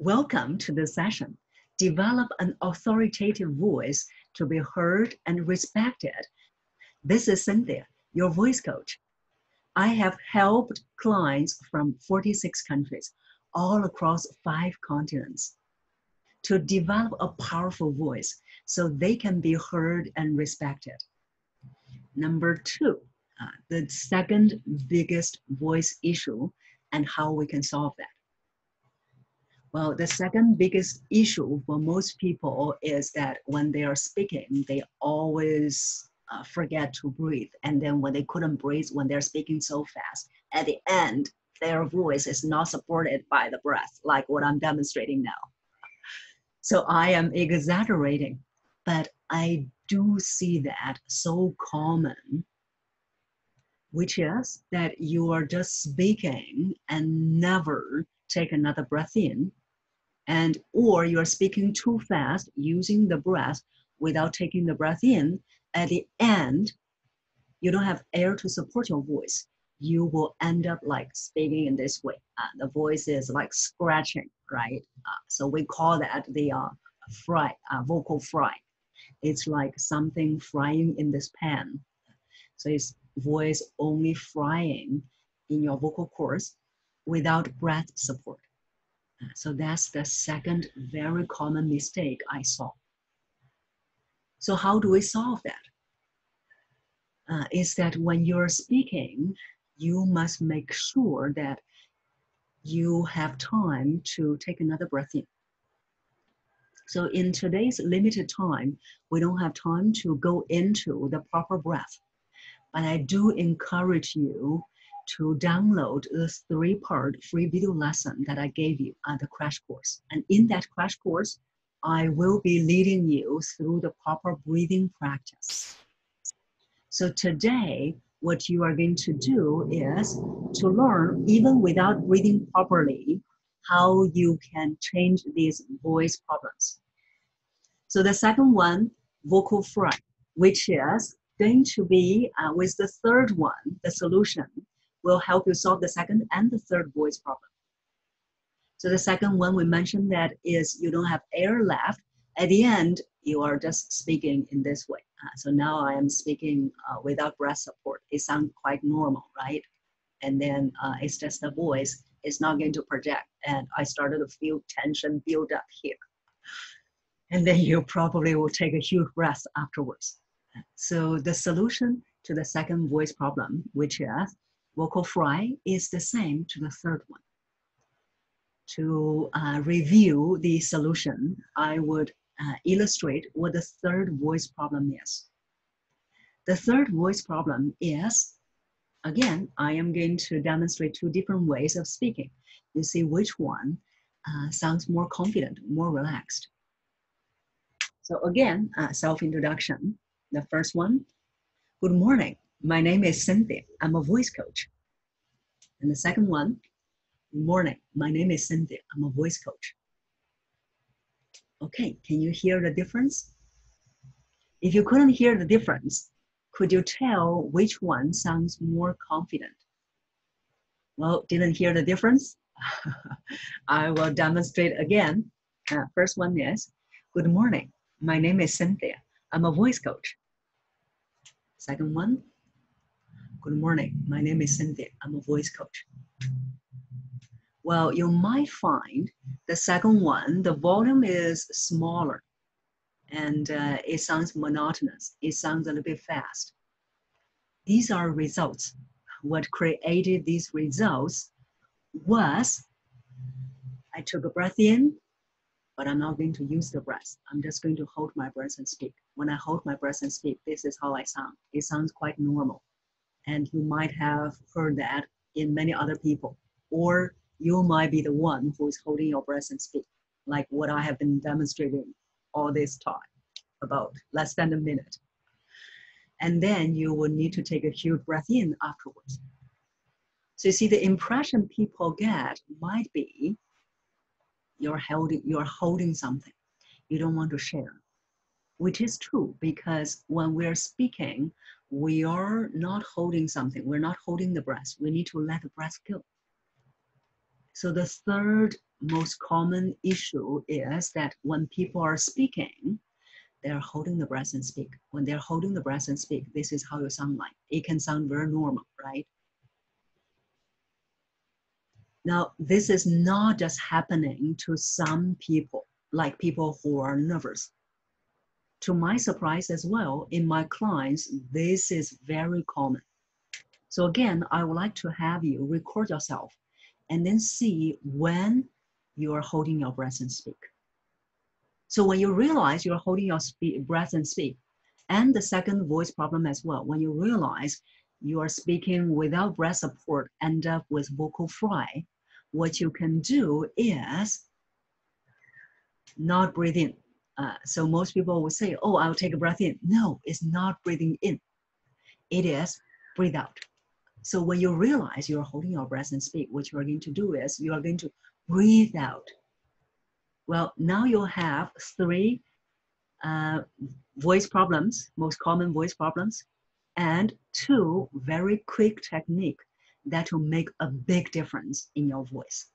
Welcome to this session. Develop an authoritative voice to be heard and respected. This is Cynthia, your voice coach. I have helped clients from 46 countries, all across 5 continents, to develop a powerful voice so they can be heard and respected. Number 2, the second biggest voice issue and how we can solve that. Well, the second biggest issue for most people is that when they are speaking, they always forget to breathe. And then when they couldn't breathe, when they're speaking so fast, at the end, their voice is not supported by the breath, like what I'm demonstrating now. So I am exaggerating, but I do see that so common, which is that you are just speaking and never take another breath in, or you're speaking too fast using the breath without taking the breath in. At the end, you don't have air to support your voice. You will end up like speaking in this way. The voice is like scratching, right? So we call that the vocal fry. It's like something frying in this pan. So it's voice only frying in your vocal cords without breath support. So that's the second very common mistake I saw. So how do we solve that? Is that when you're speaking, you must make sure that you have time to take another breath in. So in today's limited time, we don't have time to go into the proper breath. But I do encourage you to download the 3-part free video lesson that I gave you at the crash course. And in that crash course, I will be leading you through the proper breathing practice. So today, what you are going to do is to learn, even without breathing properly, how you can change these voice problems. So the second one, vocal fry, which is going to be with the third one, the solution will help you solve the second and the third voice problem. So the second one we mentioned that is you don't have air left. At the end, you are just speaking in this way. So now I am speaking without breath support. It sounds quite normal, right? And then it's just the voice. It's not going to project. And I started to feel tension build up here. And then you probably will take a huge breath afterwards. So the solution to the second voice problem, which is vocal fry, is the same to the third one. To review the solution, I would illustrate what the third voice problem is. The third voice problem is, again, I am going to demonstrate 2 different ways of speaking. You see which one sounds more confident, more relaxed. So again, self-introduction. The first one, good morning. My name is Cynthia. I'm a voice coach. And the second one, good morning. My name is Cynthia. I'm a voice coach. Okay, can you hear the difference? If you couldn't hear the difference, could you tell which one sounds more confident? Well, didn't hear the difference? I will demonstrate again. First one is, good morning. My name is Cynthia. I'm a voice coach. Second one, good morning. My name is Cynthia. I'm a voice coach. Well, you might find the second one, the volume is smaller and it sounds monotonous. It sounds a little bit fast. These are results. What created these results was I took a breath in, but I'm not going to use the breath. I'm just going to hold my breath and speak. When I hold my breath and speak, this is how I sound. It sounds quite normal. And you might have heard that in many other people. Or you might be the one who is holding your breath and speak, like what I have been demonstrating all this time, about less than a minute. And then you will need to take a huge breath in afterwards. So you see, the impression people get might be you're holding something you don't want to share, which is true, because when we're speaking, we are not holding something. We're not holding the breath. We need to let the breath go. So the third most common issue is that when people are speaking, they're holding the breath and speak. When they're holding the breath and speak, this is how you sound like. It can sound very normal, right? Now, this is not just happening to some people, like people who are nervous. To my surprise as well, in my clients, this is very common. So again, I would like to have you record yourself and then see when you are holding your breath and speak. So when you realize you're holding your breath and speak, and the second voice problem as well, when you realize you are speaking without breath support, end up with vocal fry, what you can do is not breathe in. So most people will say, oh, I'll take a breath in. No, it's not breathing in. It is breathe out. So when you realize you're holding your breath and speak, what you're going to do is you are going to breathe out. Well, now you'll have three voice problems, most common voice problems, and two very quick technique that will make a big difference in your voice.